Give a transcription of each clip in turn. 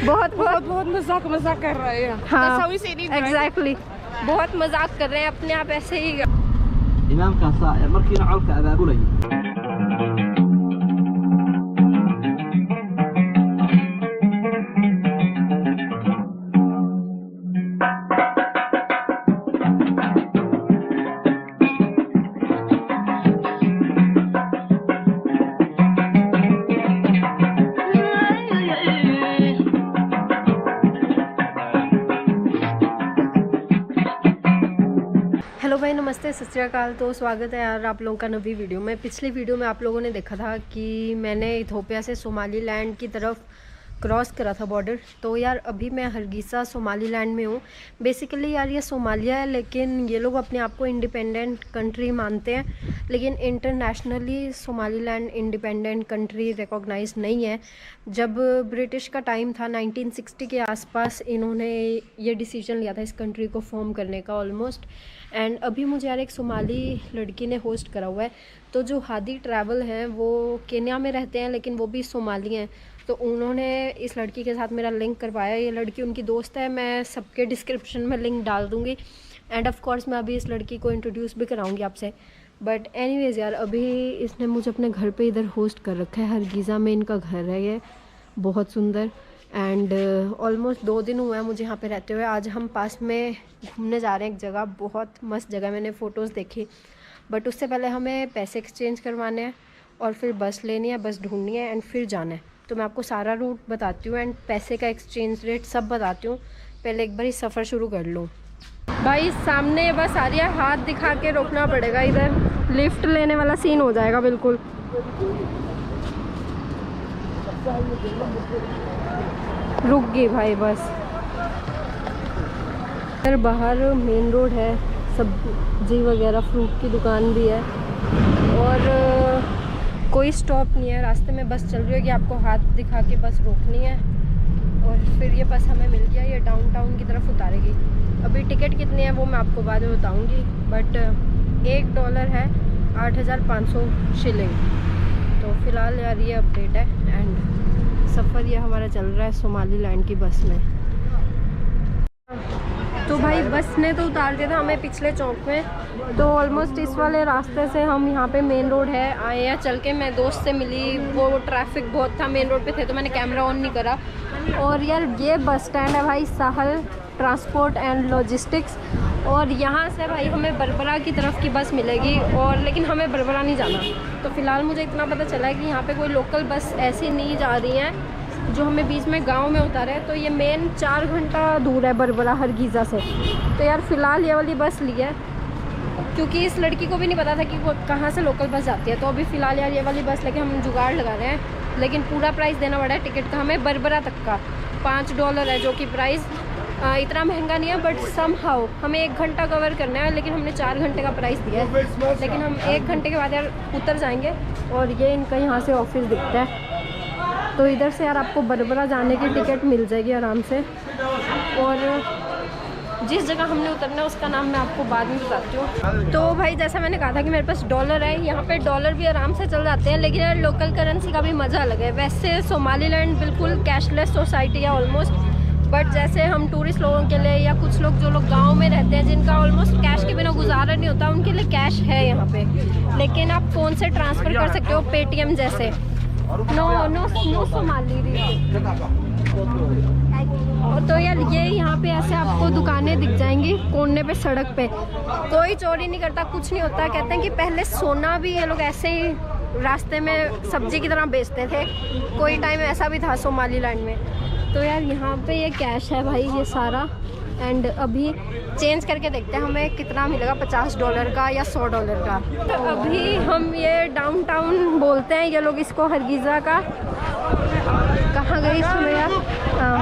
बहुत मजाक कर रहे हैं। हाँ एग्जैक्टली, बहुत मजाक कर रहे हैं अपने आप ऐसे ही। imaamka saaciid markiina colka abaabulaya hello भाई, नमस्ते, सत श्री अकाल। तो स्वागत है यार आप लोगों का नवी वीडियो में। पिछली वीडियो में आप लोगों ने देखा था कि मैंने इथोपिया से सोमालीलैंड की तरफ क्रॉस करा था बॉर्डर। तो यार अभी मैं हरगीसा सोमालीलैंड में हूँ। बेसिकली यार ये सोमालिया है, लेकिन ये लोग अपने आप को इंडिपेंडेंट कंट्री मानते हैं, लेकिन internationally Somaliland independent country recognise नहीं है। जब ब्रिटिश का टाइम था 1960 के आसपास, इन्होंने ये डिसीजन लिया था इस कंट्री को फॉर्म करने का ऑलमोस्ट। एंड अभी मुझे यार एक सोमाली लड़की ने होस्ट करा हुआ है। तो जो हादी ट्रैवल हैं वो केन्या में रहते हैं, लेकिन वो भी सोमाली हैं। तो उन्होंने इस लड़की के साथ मेरा लिंक करवाया। ये लड़की उनकी दोस्त है, मैं सबके डिस्क्रिप्शन में लिंक डाल दूँगी। एंड ऑफ कोर्स मैं अभी इस लड़की को इंट्रोड्यूस भी कराऊंगी आपसे। बट एनीवेज़ यार अभी इसने मुझे अपने घर पे इधर होस्ट कर रखा है। हरगीज़ा में इनका घर है, ये बहुत सुंदर। एंड ऑलमोस्ट 2 दिन हुए हैं मुझे यहाँ पे रहते हुए। आज हम पास में घूमने जा रहे हैं एक जगह, बहुत मस्त जगह, मैंने फ़ोटोज़ देखी। बट उससे पहले हमें पैसे एक्सचेंज करवाने हैं और फिर बस लेनी है, बस ढूंढनी है एंड फिर जाना है। तो मैं आपको सारा रूट बताती हूँ एंड पैसे का एक्सचेंज रेट सब बताती हूँ। पहले एक बार ही सफ़र शुरू कर लूँ। भाई सामने बस आ रही है, हाथ दिखा के रोकना पड़ेगा, इधर लिफ्ट लेने वाला सीन हो जाएगा बिल्कुल। रुक गई भाई बस। इधर बाहर मेन रोड है, सब्जी वगैरह फ्रूट की दुकान भी है और कोई स्टॉप नहीं है। रास्ते में बस चल रही है कि आपको हाथ दिखा के बस रोकनी है और फिर ये बस हमें मिल गया, ये डाउनटाउन की तरफ उतारेगी। अभी टिकट कितनी है वो मैं आपको बाद में बताऊंगी। बट $1 है 8500 शिलिंग। तो फ़िलहाल यार ये अपडेट है एंड सफ़र ये हमारा चल रहा है सोमालीलैंड की बस में। तो भाई बस ने तो उतार दिया था हमें पिछले चौक में। तो ऑलमोस्ट इस वाले रास्ते से हम यहाँ पे मेन रोड है आए हैं चल के। मैं दोस्त से मिली, वो ट्रैफिक बहुत था, मेन रोड पे थे तो मैंने कैमरा ऑन नहीं करा। और यार ये बस स्टैंड है भाई, साहल ट्रांसपोर्ट एंड लॉजिस्टिक्स। और यहाँ से भाई हमें बरबरा की तरफ की बस मिलेगी, और लेकिन हमें बरबरा नहीं जाना। तो फ़िलहाल मुझे इतना पता चला है कि यहाँ पे कोई लोकल बस ऐसी नहीं जा रही हैं जो हमें बीच में गांव में उतारे है। तो ये मेन 4 घंटा दूर है बरबरा हरगीज़ा से। तो यार फ़िलहाल ये वाली बस ली है क्योंकि इस लड़की को भी नहीं पता था कि वो कहाँ से लोकल बस जाती है। तो अभी फ़िलहाल यार ये वाली बस लेके हम जुगाड़ लगा रहे हैं, लेकिन पूरा प्राइस देना पड़ा है टिकट का हमें बरबरा तक का। $5 है जो कि प्राइस इतना महंगा नहीं है, बट सम हाउ हमें 1 घंटा कवर करना है, लेकिन हमने 4 घंटे का प्राइस दिया है। लेकिन हम 1 घंटे के बाद यार उतर जाएंगे। और ये इनका यहाँ से ऑफिस दिखता है। तो इधर से यार आपको बरबरा जाने की टिकट मिल जाएगी आराम से। और जिस जगह हमने उतरना है उसका नाम मैं आपको बाद में बताती हूँ। तो भाई जैसा मैंने कहा था कि मेरे पास डॉलर है, यहाँ पे डॉलर भी आराम से चल जाते हैं, लेकिन यार लोकल करेंसी का भी मज़ा अलग है। वैसे सोमालीलैंड बिल्कुल कैशलेस सोसाइटी है ऑलमोस्ट, बट जैसे हम टूरिस्ट लोगों के लिए या कुछ लोग जो लोग गाँव में रहते हैं जिनका ऑलमोस्ट कैश के बिना गुजारा नहीं होता, उनके लिए कैश है यहाँ पे। लेकिन आप फ़ोन से ट्रांसफ़र कर सकते हो, पेटीएम जैसे। No Somali. तो यार ये यहाँ पे ऐसे आपको दुकानें दिख जाएंगी कोने पे, सड़क पे। कोई चोरी नहीं करता, कुछ नहीं होता। कहते हैं कि पहले सोना भी ये लोग ऐसे ही रास्ते में सब्जी की तरह बेचते थे, कोई टाइम ऐसा भी था सोमालीलैंड में। तो यार यहाँ पे ये कैश है भाई ये सारा। एंड अभी चेंज करके देखते हैं हमें कितना मिलेगा, $50 का या $100 का। तो अभी हम ये डाउनटाउन बोलते हैं ये लोग इसको, हरगीज़ा का। कहाँ गई सुमैया? हाँ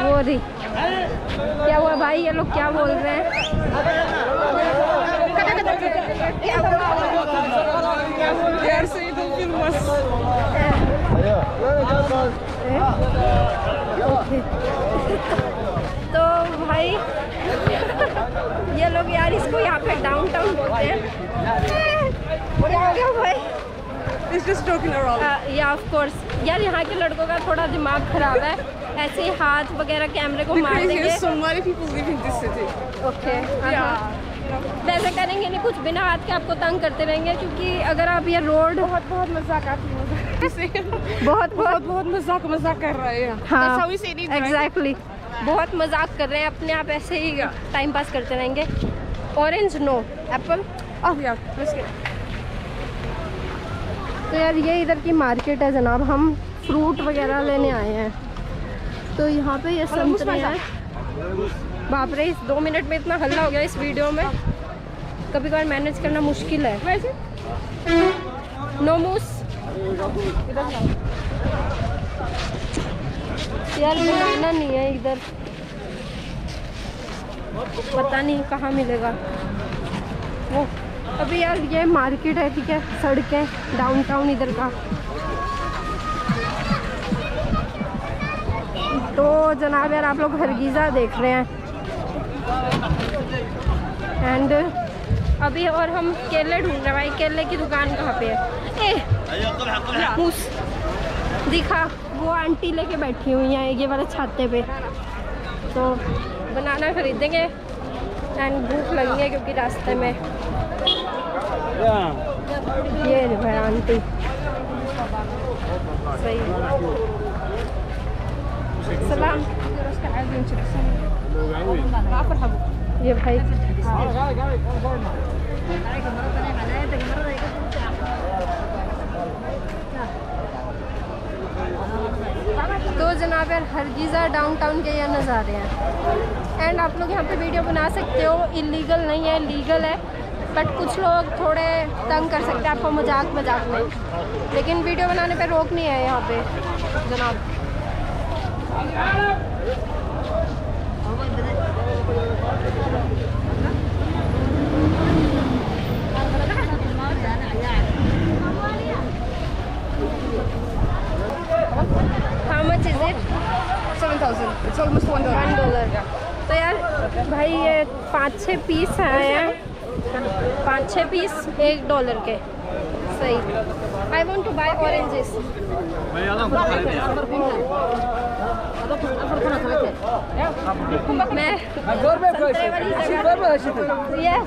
वो रही। क्या हुआ भाई, ये लोग क्या बोल रहे हैं? तो भाई ये लोग यार इसको यहाँ पे डाउनटाउन बोलते हैं। क्या भाई? It's just joking around. Yeah, of course. यार यहाँ के लड़कों का थोड़ा दिमाग ख़राब है। ऐसे ही हाथ वगैरह कैमरे को मार Crazy देंगे। is so many people live in this city. Okay Yeah. वैसे करेंगे नहीं, कुछ बिना हाथ के आपको तंग करते रहेंगे, क्योंकि अगर आप ये रोड बहुत मजाक आती है बहुत बहुत मजाक कर रहा है। That's how we say it in Israel. Exactly बहुत मजाक कर रहे हैं अपने आप, ऐसे ही टाइम पास करते रहेंगे। Orange no, apple. Oh yeah, let's get. तो यार ये इधर की मार्केट है जनाब, हम फ्रूट वगैरह लेने आए हैं। तो यहाँ पे ये संतरे हैं। बाप रे, इस 2 मिनट में इतना हल्ला हो गया इस वीडियो में, कभी कभार मैनेज करना मुश्किल है। Where is it? नो मूस यार, बनाना नहीं है इधर, पता नहीं कहाँ मिलेगा वो। अभी यार ये मार्केट है, ठीक है, सड़कें, डाउनटाउन इधर का। तो जनाब यार आप लोग हरगीज़ा देख रहे हैं, एंड अभी और हम केले ढूंढ रहे हैं। भाई केले की दुकान कहाँ पे है? मूस दिखा, वो आंटी लेके बैठी हुई हैं ये वाले छाते पे। तो बनाना खरीदेंगे एंड भूख लगी है क्योंकि रास्ते में ये भाई आंटी सही। सलाम। ये भाई तो जनाब यार हरगीज़ा डाउनटाउन के ये नज़ारे हैं। एंड आप लोग यहाँ पे वीडियो बना सकते हो, इलीगल नहीं है, लीगल है, बट कुछ लोग थोड़े तंग कर सकते हैं आपको मजाक में, लेकिन वीडियो बनाने पे रोक नहीं है यहाँ पे जनाब। How much is it? 7,000. It's almost $1. तो यार भाई ये 5-6 पीस आए हैं, 5-6 पीस $1 के। सही। I want to buy oranges. मैं संतरे वाली जगह। Yes.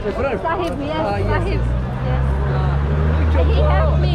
Sahib, yes, Sahib. Yes. He helped me.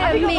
Help me.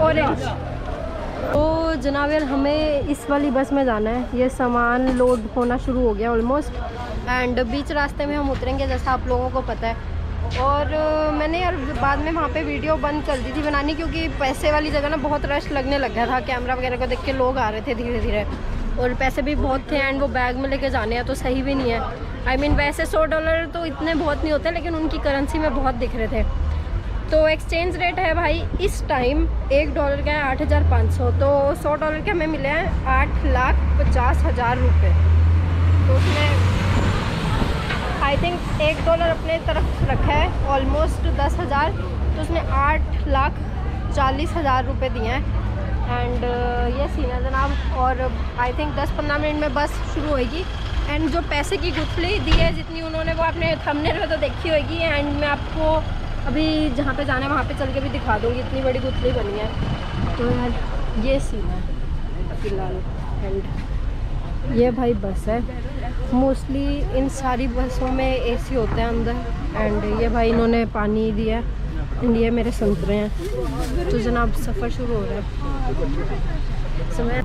Orange. तो जनाब यार हमें इस वाली बस में जाना है, ये सामान लोड होना शुरू हो गया ऑलमोस्ट, एंड बीच रास्ते में हम उतरेंगे जैसा आप लोगों को पता है। और मैंने यार बाद में वहाँ पे वीडियो बंद कर दी थी बनानी, क्योंकि पैसे वाली जगह ना बहुत रश लगने लग गया था, कैमरा वगैरह को देख के लोग आ रहे थे धीरे धीरे, और पैसे भी बहुत थे, एंड वो बैग में लेके जाने हैं तो सही भी नहीं है। I mean, वैसे $100 तो इतने बहुत नहीं होते, लेकिन उनकी करेंसी में बहुत दिख रहे थे। तो एक्सचेंज रेट है भाई इस टाइम $1 का है 8,500, तो $100 के हमें मिले हैं 8,50,000 रुपये। तो उसमें आई थिंक $1 अपने तरफ रखा है, ऑलमोस्ट 10,000, तो उसने 8,40,000 रुपये दिए हैं। एंड ये सीन है जनाब, और आई थिंक 10-15 मिनट में बस शुरू होएगी। एंड जो पैसे की गुथली दी है जितनी उन्होंने, वो अपने थंबनेल में तो देखी होगी, एंड मैं आपको अभी जहाँ पे जाना है वहाँ पे चल के भी दिखा दूँगी, इतनी बड़ी गुथली बनी है। तो यार ये सीन है फिलहाल। एंड ये भाई बस है, मोस्टली इन सारी बसों में एसी होते हैं अंदर। एंड ये भाई इन्होंने पानी दिया, एंड ये मेरे संतरे हैं। तो जनाब सफ़र शुरू हो रहा है समय।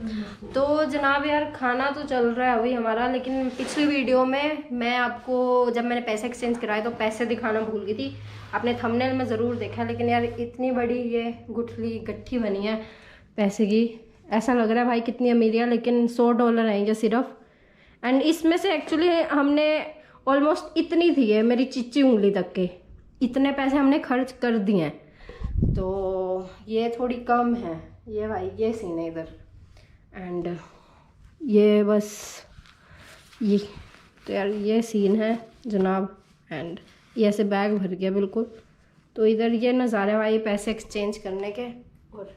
तो जनाब यार खाना तो चल रहा है अभी हमारा, लेकिन पिछली वीडियो में मैं आपको जब मैंने पैसे एक्सचेंज कराए तो पैसे दिखाना भूल गई थी। आपने थंबनेल में ज़रूर देखा, लेकिन यार इतनी बड़ी ये गट्ठी बनी है पैसे की, ऐसा लग रहा है भाई कितनी अमीरी है, लेकिन $100 आएंगे सिर्फ। एंड इसमें से एक्चुअली हमने ऑलमोस्ट इतनी थी है मेरी चिच्ची उंगली तक के, इतने पैसे हमने खर्च कर दिए हैं, तो ये थोड़ी कम है। ये भाई ये सीन है इधर, एंड ये बस ये तो यार ये सीन है जनाब। एंड ये ऐसे बैग भर गया बिल्कुल। तो इधर ये नज़ारे भाई पैसे एक्सचेंज करने के, और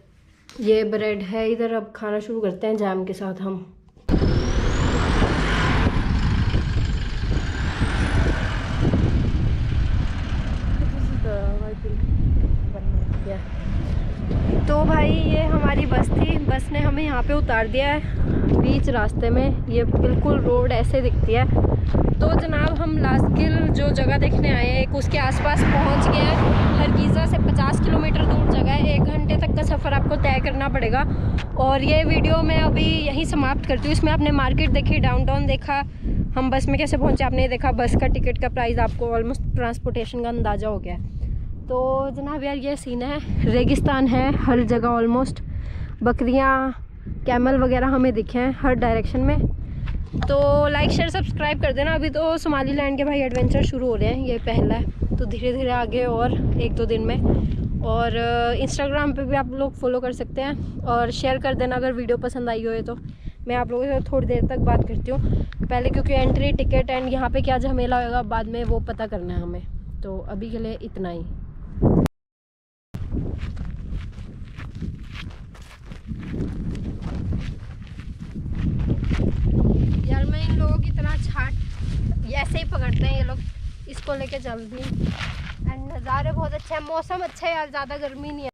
ये ब्रेड है इधर। अब खाना शुरू करते हैं जैम के साथ हम। तो भाई ये हमारी बस थी, बस ने हमें यहाँ पे उतार दिया है बीच रास्ते में। ये बिल्कुल रोड ऐसे दिखती है। तो जनाब हम लास्किल जो जगह देखने आए हैं एक उसके आसपास पहुँच गए हैं। हरकीज़ा से 50 किलोमीटर दूर जगह है, 1 घंटे तक का सफ़र आपको तय करना पड़ेगा। और ये वीडियो मैं अभी यहीं समाप्त करती हूँ। इसमें आपने मार्केट देखी, डाउनटाउन देखा, हम बस में कैसे पहुँचे आपने देखा, बस का टिकट का प्राइस आपको ऑलमोस्ट ट्रांसपोर्टेशन का अंदाज़ा हो गया। तो जनाब यार ये सीन है, रेगिस्तान है हर जगह ऑलमोस्ट, बकरियां कैमल वगैरह हमें दिखे हैं हर डायरेक्शन में। तो लाइक शेयर सब्सक्राइब कर देना। अभी तो सोमालीलैंड के भाई एडवेंचर शुरू हो रहे हैं, ये पहला है, तो धीरे धीरे आगे और 1-2 दिन में। और इंस्टाग्राम पे भी आप लोग फॉलो कर सकते हैं और शेयर कर देना अगर वीडियो पसंद आई हो तो। मैं आप लोगों से थोड़ी देर तक बात करती हूँ पहले, क्योंकि एंट्री टिकट एंड यहाँ पे क्या झमेला होगा बाद में वो पता करना है हमें। तो अभी के लिए इतना ही। यार मैं इन लोगों की तरह छाट ऐसे ही पकड़ते हैं ये लोग, इसको लेके चलती। एंड नज़ारे बहुत अच्छे हैं, मौसम अच्छा है यार, ज़्यादा गर्मी नहीं है।